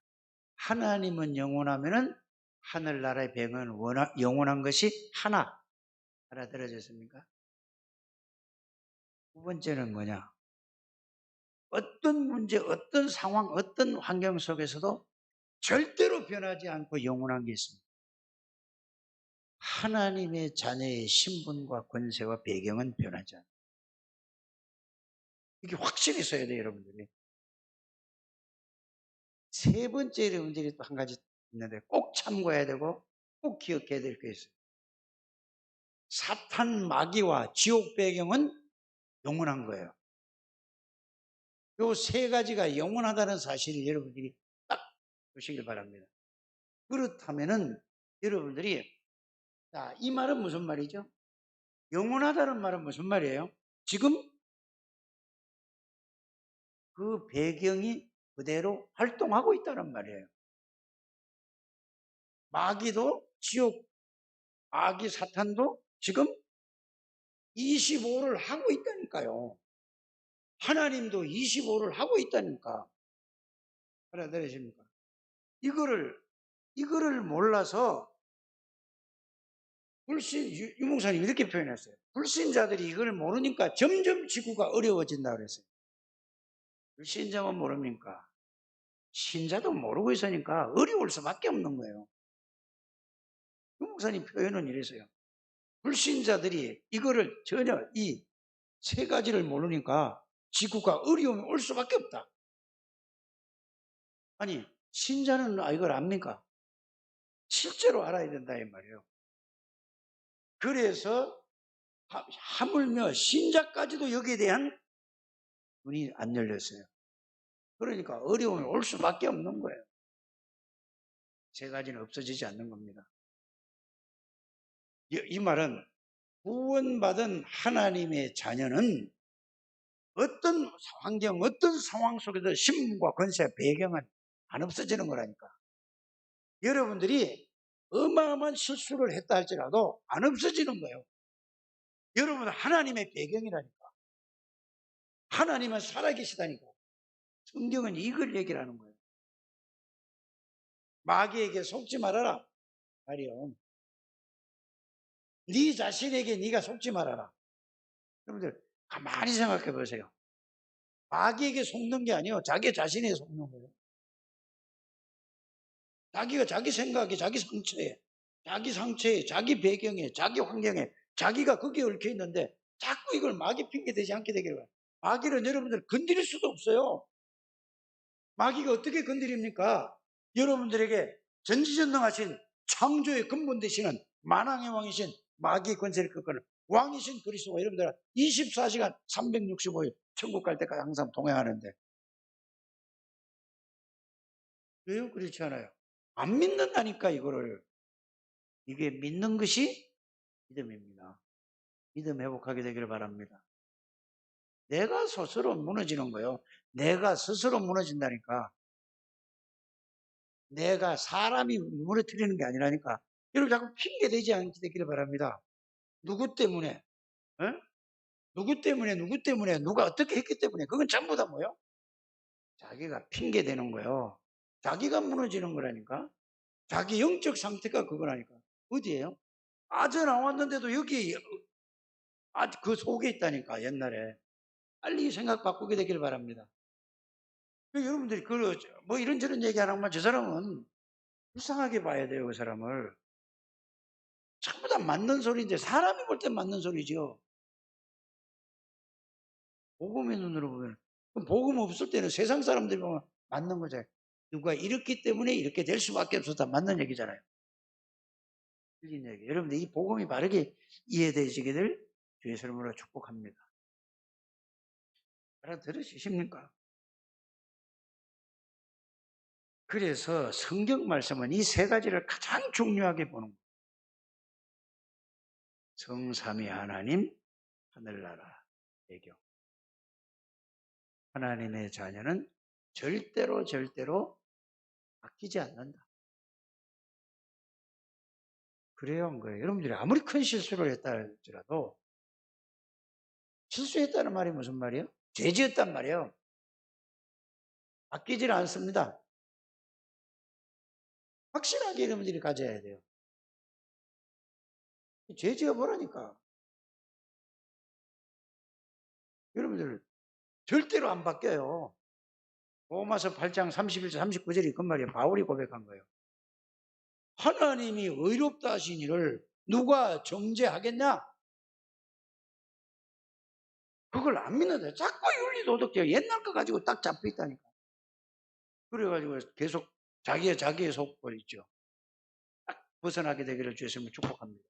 하나님은 영원하면은 하늘나라의 배경은 영원한 것이 하나. 알아들어졌습니까? 두 번째는 뭐냐? 어떤 문제, 어떤 상황, 어떤 환경 속에서도 절대로 변하지 않고 영원한 게 있습니다. 하나님의 자녀의 신분과 권세와 배경은 변하지 않아요. 이게 확실히 있어야 돼요, 여러분들이. 세 번째 여러분들이 또 한 가지 있는데 꼭 참고해야 되고 꼭 기억해야 될 게 있어요. 사탄 마귀와 지옥 배경은 영원한 거예요. 요 세 가지가 영원하다는 사실을 여러분들이 딱 보시길 바랍니다. 그렇다면은 여러분들이 자, 이 말은 무슨 말이죠? 영원하다는 말은 무슨 말이에요? 지금 그 배경이 그대로 활동하고 있다는 말이에요. 마귀도 지옥, 마귀 사탄도 지금 25를 하고 있다니까요. 하나님도 25를 하고 있다니까. 알아들으십니까? 이거를 몰라서 유 목사님 이렇게 표현했어요. 불신자들이 이걸 모르니까 점점 지구가 어려워진다 그랬어요. 불신자만 모릅니까? 신자도 모르고 있으니까 어려울 수밖에 없는 거예요. 유 목사님 표현은 이랬어요. 불신자들이 이거를 전혀 이 세 가지를 모르니까 지구가 어려움이 올 수밖에 없다. 아니, 신자는 이걸 압니까? 실제로 알아야 된다 이 말이에요. 그래서 하물며 신자까지도 여기에 대한 눈이 안 열렸어요. 그러니까 어려움이 올 수밖에 없는 거예요. 세 가지는 없어지지 않는 겁니다. 이 말은 구원받은 하나님의 자녀는 어떤 환경, 어떤 상황 속에서 신분과 권세, 배경은 안 없어지는 거라니까. 여러분들이 어마어마한 실수를 했다 할지라도 안 없어지는 거예요. 여러분은 하나님의 배경이라니까. 하나님은 살아계시다니까. 성경은 이걸 얘기를 하는 거예요. 마귀에게 속지 말아라. 말이요. 네 자신에게 네가 속지 말아라. 여러분들 가만히 생각해 보세요. 마귀에게 속는 게 아니에요. 자기 자신에게 속는 거예요. 자기가 자기 생각에, 자기 상처에, 자기 배경에, 자기 환경에, 자기가 거기에 얽혀 있는데 자꾸 이걸 마귀 핑계 대지 않게 되기를 바랍니다. 마귀는 여러분들 건드릴 수도 없어요. 마귀가 어떻게 건드립니까? 여러분들에게 전지전능하신 창조의 근본 되시는 만왕의 왕이신 마귀의 권세를 꺾는 왕이신 그리스도가 여러분들 24시간 365일 천국 갈 때까지 항상 동행하는데 왜요? 그렇지 않아요. 안 믿는다니까 이거를. 이게 믿는 것이 믿음입니다. 믿음 회복하게 되기를 바랍니다. 내가 스스로 무너지는 거예요. 내가 스스로 무너진다니까. 내가 사람이 무너뜨리는 게 아니라니까. 여러분 자꾸 핑계 대지 않게 되기를 바랍니다. 누구 때문에? 어? 누구 때문에, 누가 어떻게 했기 때문에. 그건 전부 다 뭐예요? 자기가 핑계 대는 거예요. 자기가 무너지는 거라니까. 자기 영적 상태가 그거라니까. 어디예요? 아저 나왔는데도 여기 그 속에 있다니까 옛날에. 빨리 생각 바꾸게 되길 바랍니다. 여러분들이 뭐 이런저런 얘기 안 하면 저 사람은 불쌍하게 봐야 돼요. 그 사람을. 전부 다 맞는 소리인데 사람이 볼 땐 맞는 소리죠. 복음의 눈으로 보면, 그럼 복음 없을 때는 세상 사람들이 보면 맞는 거잖아요. 누가 이렇기 때문에 이렇게 될 수밖에 없었다. 맞는 얘기잖아요. 틀린 얘기. 여러분들 이 복음이 바르게 이해되시기를 주의 이름으로 축복합니다. 알아들으십니까? 그래서 성경 말씀은 이 세 가지를 가장 중요하게 보는 거예요. 성삼위 하나님, 하늘나라, 배경. 하나님의 자녀는 절대로 바뀌지 않는다. 그래야 한 거예요. 여러분들이 아무리 큰 실수를 했다 할지라도, 실수했다는 말이 무슨 말이에요? 죄 지었단 말이에요. 바뀌질 않습니다. 확실하게 여러분들이 가져야 돼요. 죄 지어보라니까. 여러분들 절대로 안 바뀌어요. 로마서 8장 31절 39절이 그 말이에요. 바울이 고백한 거예요. 하나님이 의롭다 하신 이를 누가 정죄하겠냐? 그걸 안 믿는다. 자꾸 윤리도덕적 옛날 거 가지고 딱 잡혀 있다니까. 그래가지고 계속 자기의 속벌 있죠. 딱 벗어나게 되기를 주시면 축복합니다.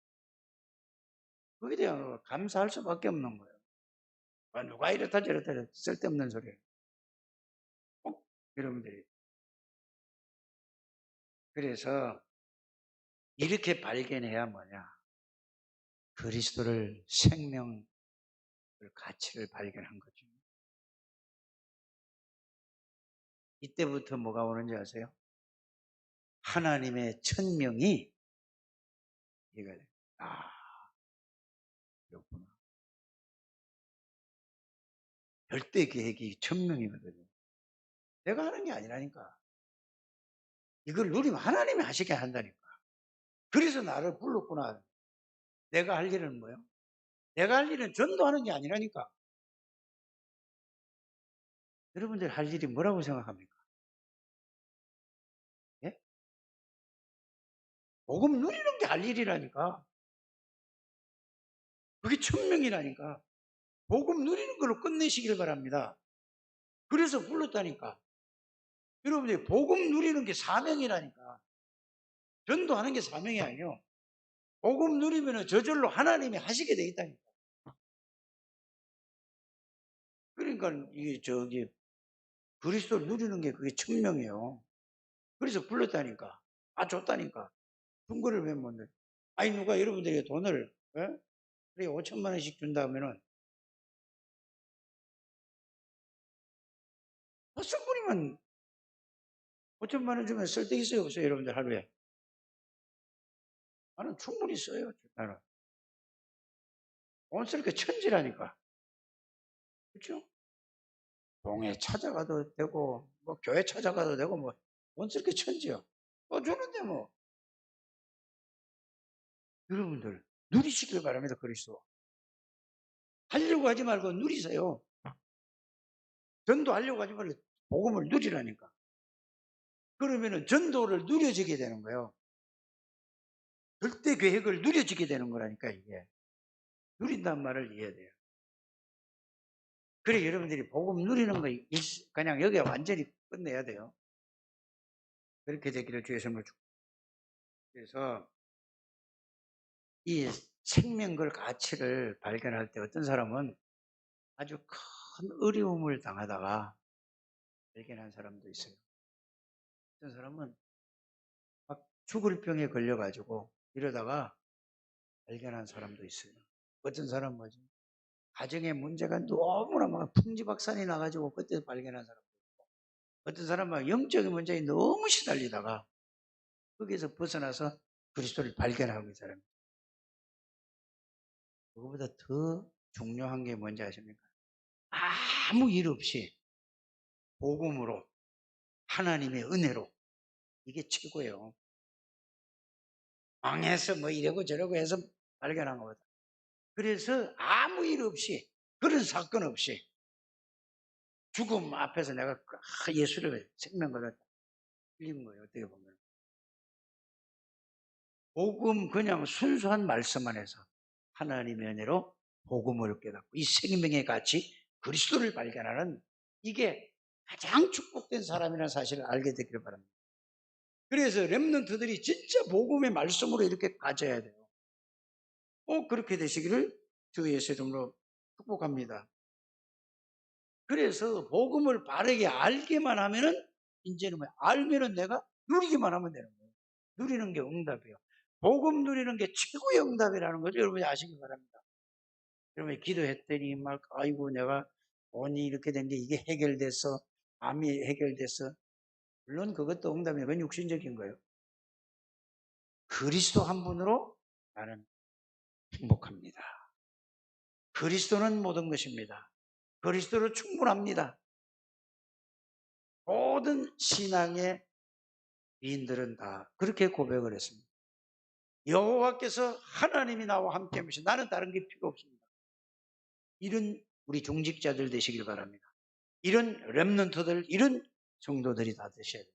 거기에 대한 감사할 수밖에 없는 거예요. 누가 이렇다 저렇다 쓸데없는 소리예요. 꼭 여러분들이. 그래서 이렇게 발견해야 뭐냐. 그리스도를 생명을 가치를 발견한 거죠. 이때부터 뭐가 오는지 아세요? 하나님의 천명이 이거 그렇구나. 절대 계획이 천명이거든요. 내가 하는 게 아니라니까. 이걸 누리면 하나님이 하시게 한다니까. 그래서 나를 불렀구나. 내가 할 일은 뭐예요? 내가 할 일은 전도하는 게 아니라니까. 여러분들 할 일이 뭐라고 생각합니까? 예? 복음 누리는 게 할 일이라니까. 그게 천명이라니까. 복음 누리는 걸로 끝내시길 바랍니다. 그래서 불렀다니까. 여러분들이 복음 누리는 게 사명이라니까. 전도하는 게 사명이 아니에요. 복음 누리면 저절로 하나님이 하시게 돼 있다니까. 그러니까 이게 그리스도를 누리는 게 그게 천명이에요. 그래서 불렀다니까. 줬다니까. 중고를 왜 못 내? 아니 누가 여러분들에게 돈을 그래 5천만 원씩 준다면은 충분히만 5천만 원 주면 쓸 데 있어요 없어요 여러분들 하루에? 나는 충분히 써요. 나는 돈 쓸 게 천지라니까. 그렇죠? 동에 찾아가도 되고 뭐 교회 찾아가도 되고 뭐 돈 쓸 게 천지요. 주는데 뭐 여러분들 누리시길 바랍니다. 그리스도 하려고 하지 말고 누리세요. 전도하려고 하지 말고 복음을 누리라니까. 그러면은 전도를 누려지게 되는 거예요. 절대 계획을 누려지게 되는 거라니까 이게. 누린다는 말을 이해해야 돼요. 그래 여러분들이 복음 누리는 거 그냥 여기에 완전히 끝내야 돼요. 그렇게 되기를 주의 선물 주고. 그래서 이 생명걸 가치를 발견할 때 어떤 사람은 아주 큰 어려움을 당하다가 발견한 사람도 있어요. 어떤 사람은 막 죽을 병에 걸려가지고 이러다가 발견한 사람도 있어요. 어떤 사람은 뭐지? 가정의 문제가 너무나 막 풍지박산이 나가지고 그때 발견한 사람도 있고, 어떤 사람은 영적인 문제에 너무 시달리다가 거기에서 벗어나서 그리스도를 발견하고 있는 사람입니다. 그거보다 더 중요한 게 뭔지 아십니까? 아무 일 없이 복음으로 하나님의 은혜로 이게 최고예요. 망해서 뭐 이러고 저러고 해서 발견한 거거든. 그래서 아무 일 없이 그런 사건 없이 죽음 앞에서 내가 예수를 생명을 흘린 거예요. 어떻게 보면 복음 그냥 순수한 말씀 안에서 하나님의 은혜로 복음을 깨닫고 이 생명의 가치 그리스도를 발견하는 이게 가장 축복된 사람이라는 사실을 알게 되기를 바랍니다. 그래서 렘넌트들이 진짜 복음의 말씀으로 이렇게 가져야 돼요. 그렇게 되시기를 주 예수 이름으로 축복합니다. 그래서 복음을 바르게 알기만 하면은 이제는 알면은 내가 누리기만 하면 되는 거예요. 누리는 게 응답이에요. 복음 누리는 게 최고의 응답이라는 거죠. 여러분이 아시기 바랍니다. 여러분이 기도했더니 막 아이고 내가 돈이 이렇게 된 게 이게 해결됐어. 암이 해결됐어. 물론 그것도 응답이에요. 그건 육신적인 거예요. 그리스도 한 분으로 나는 행복합니다. 그리스도는 모든 것입니다. 그리스도로 충분합니다. 모든 신앙의 미인들은 다 그렇게 고백을 했습니다. 여호와께서 하나님이 나와 함께 하시고 나는 다른 게 필요 없습니다. 이런 우리 중직자들 되시길 바랍니다. 이런 렘넌트들, 이런 성도들이 다 되셔야 돼요.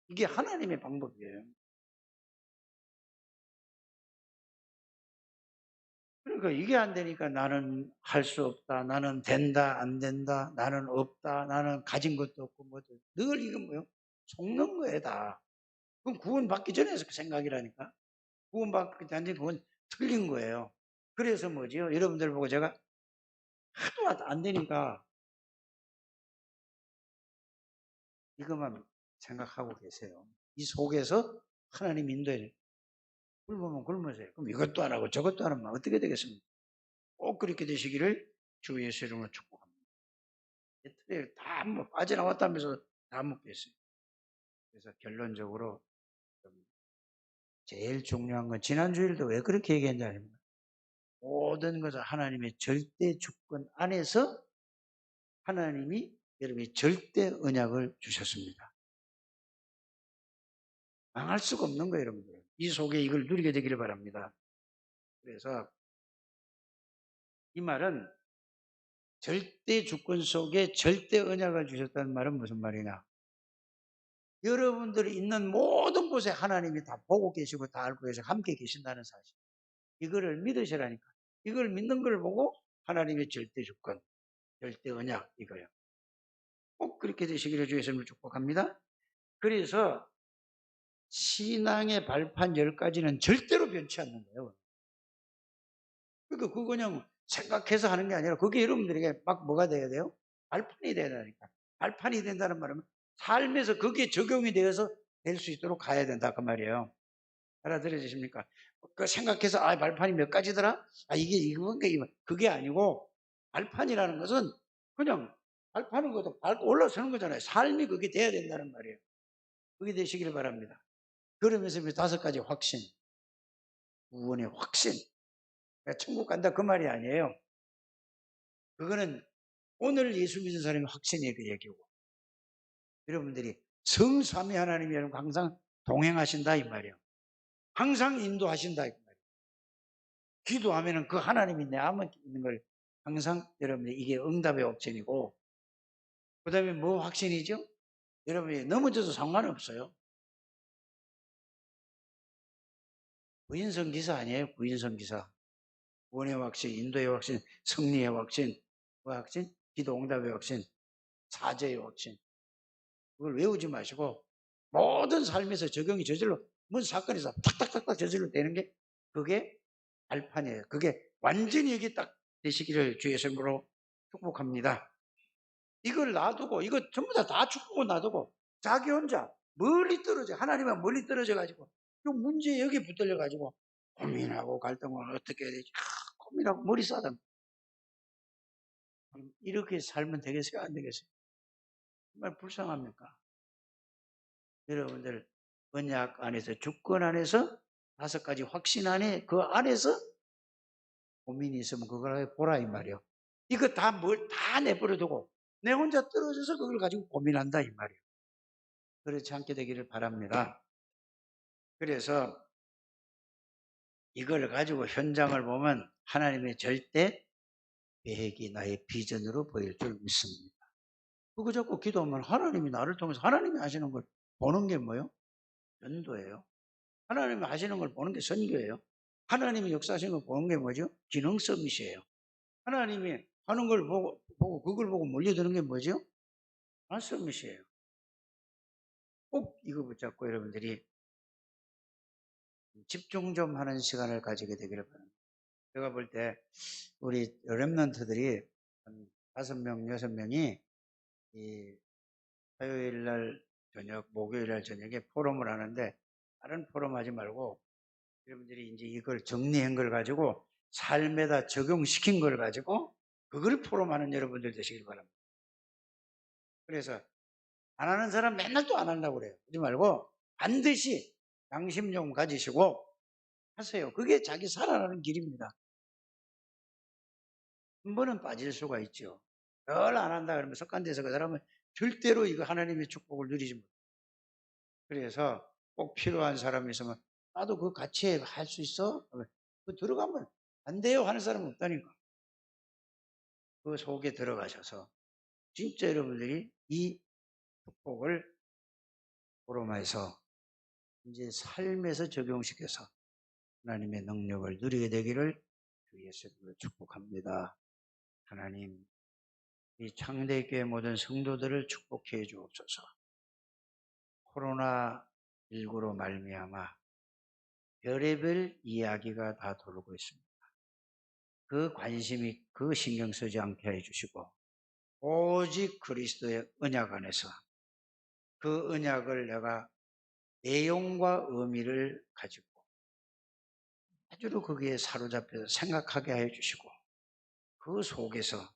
이게 하나님의 방법이에요. 그러니까 이게 안 되니까 나는 할 수 없다, 나는 된다, 안 된다, 나는 없다, 나는 가진 것도 없고 뭐든 늘 이건 뭐요? 속는 거예요 다. 그건 구원받기 전에 생각이라니까. 구원받기 전에 그건 틀린 거예요. 그래서 뭐지요? 여러분들 보고 제가 하도 안 되니까 이것만 생각하고 계세요. 이 속에서 하나님 인도해. 굶으면 굶으세요. 그럼 이것도 안 하고 저것도 안 하면 어떻게 되겠습니까? 꼭 그렇게 되시기를 주 예수 이름으로 축복합니다. 틀에 다 한번 빠져나왔다면서 다 먹겠어요. 그래서 결론적으로 제일 중요한 건 지난주일도 왜 그렇게 얘기했는지 아닙니까? 모든 것은 하나님의 절대 주권 안에서 하나님이 여러분이 절대 언약을 주셨습니다. 망할 수가 없는 거예요, 여러분들. 이 속에 이걸 누리게 되기를 바랍니다. 그래서 이 말은 절대 주권 속에 절대 언약을 주셨다는 말은 무슨 말이냐? 여러분들이 있는 모든 곳에 하나님이 다 보고 계시고 다 알고 계시고 함께 계신다는 사실. 이거를 믿으시라니까. 이걸 믿는 걸 보고 하나님의 절대 주권, 절대 언약 이거예요. 꼭 그렇게 되시기를 주 예수님을 축복합니다. 그래서 신앙의 발판 10가지는 절대로 변치 않는 거예요. 그러니까 그거 그냥 생각해서 하는 게 아니라 그게 여러분들에게 막 뭐가 돼야 돼요? 발판이 돼야 되니까. 발판이 된다는 말은 삶에서 그게 적용이 되어서 될 수 있도록 가야 된다 그 말이에요. 알아들어지십니까? 그 생각해서 발판이 몇 가지더라? 이게 이건가 이거 그게 아니고 발판이라는 것은 그냥 발판은 것도 밟고 올라서는 거잖아요. 삶이 그게 돼야 된다는 말이에요. 그게 되시기를 바랍니다. 그러면서 5가지 확신, 구원의 확신. 천국 간다 그 말이 아니에요. 그거는 오늘 예수 믿는 사람이 확신의 그 얘기고 여러분들이 성삼위 하나님이 여러분 항상 동행하신다 이 말이에요. 항상 인도하신다 이 말이에요. 기도하면은 그 하나님이 내 안에 있는 걸 항상 여러분들 이게 응답의 옵션이고 그 다음에 뭐 확신이죠? 여러분이 넘어져도 상관없어요. 구인성 기사 아니에요. 구인성 기사. 구원의 확신, 인도의 확신, 승리의 확신, 그 확신, 기도 응답의 확신, 사죄의 확신. 그걸 외우지 마시고 모든 삶에서 적용이 저절로 무슨 사건이 있어 탁탁탁탁 저절로 되는 게 그게 발판이에요. 그게 완전히 여기 딱 되시기를 주의 이름으로 축복합니다. 이걸 놔두고 이거 전부 다 축복을 놔두고 자기 혼자 멀리 떨어져 하나님과 멀리 떨어져 가지고 그 문제에 여기 붙들려 가지고 고민하고 갈등을 어떻게 해야 되지 고민하고 머리 싸다 이렇게 살면 되겠어요 안 되겠어요? 정말 불쌍합니까? 여러분들 언약 안에서 주권 안에서 5가지 확신 안에 그 안에서 고민이 있으면 그걸 보라 이 말이에요. 이거 다 내버려 두고 내 혼자 떨어져서 그걸 가지고 고민한다 이 말이에요. 그렇지 않게 되기를 바랍니다. 그래서 이걸 가지고 현장을 보면 하나님의 절대 계획이 나의 비전으로 보일 줄 믿습니다. 그거 자꾸 기도하면 하나님이 나를 통해서 하나님이 하시는 걸 보는 게 뭐예요? 전도예요. 하나님이 하시는 걸 보는 게 선교예요. 하나님이 역사하시는 걸 보는 게 뭐죠? 기능 서밋이에요. 하나님이 하는 걸 보고 그걸 보고 몰려드는 게 뭐죠? 말씀이에요. 꼭 이거 붙잡고 여러분들이 집중 좀 하는 시간을 가지게 되기를 바랍니다. 제가 볼 때 우리 렘넌트들이 한 5명, 6명이 이 화요일 날 저녁, 목요일 날 저녁에 포럼을 하는데 다른 포럼 하지 말고 여러분들이 이제 이걸 정리한 걸 가지고 삶에다 적용시킨 걸 가지고 그걸 포럼하는 여러분들 되시길 바랍니다. 그래서 안 하는 사람 맨날 또 안 하려고 그래요. 그러지 말고 반드시 양심 좀 가지시고 하세요. 그게 자기 살아나는 길입니다. 한 번은 빠질 수가 있죠. 늘 안 한다 그러면 습관돼서 그 사람은 절대로 이거 하나님의 축복을 누리지 못해요. 그래서 꼭 필요한 사람이 있으면 나도 그거 같이 할 수 있어? 그 들어가면 안 돼요 하는 사람은 없다니까. 그 속에 들어가셔서 진짜 여러분들이 이 축복을 포럼해서 이제 삶에서 적용시켜서 하나님의 능력을 누리게 되기를 주 예수님으로 축복합니다. 하나님, 이 창대교회 모든 성도들을 축복해 주옵소서. 코로나19로 말미암아 별의별 이야기가 다 돌고 있습니다. 그 관심이 그 신경 쓰지 않게 해주시고 오직 그리스도의 언약 안에서 그 언약을 내가 내용과 의미를 가지고 아주 거기에 사로잡혀서 생각하게 해주시고 그 속에서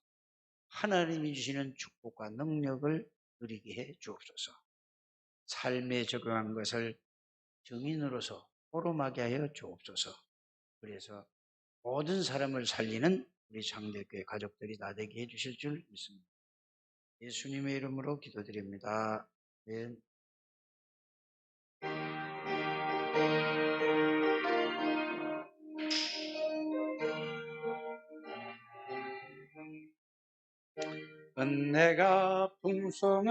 하나님이 주시는 축복과 능력을 누리게 해 주옵소서. 삶에 적용한 것을 증인으로서 포럼하게 하여 주옵소서. 그래서 모든 사람을 살리는 우리 장대교회 가족들이 다 되게 해 주실 줄 믿습니다. 예수님의 이름으로 기도드립니다. 아멘. 은혜가 풍성한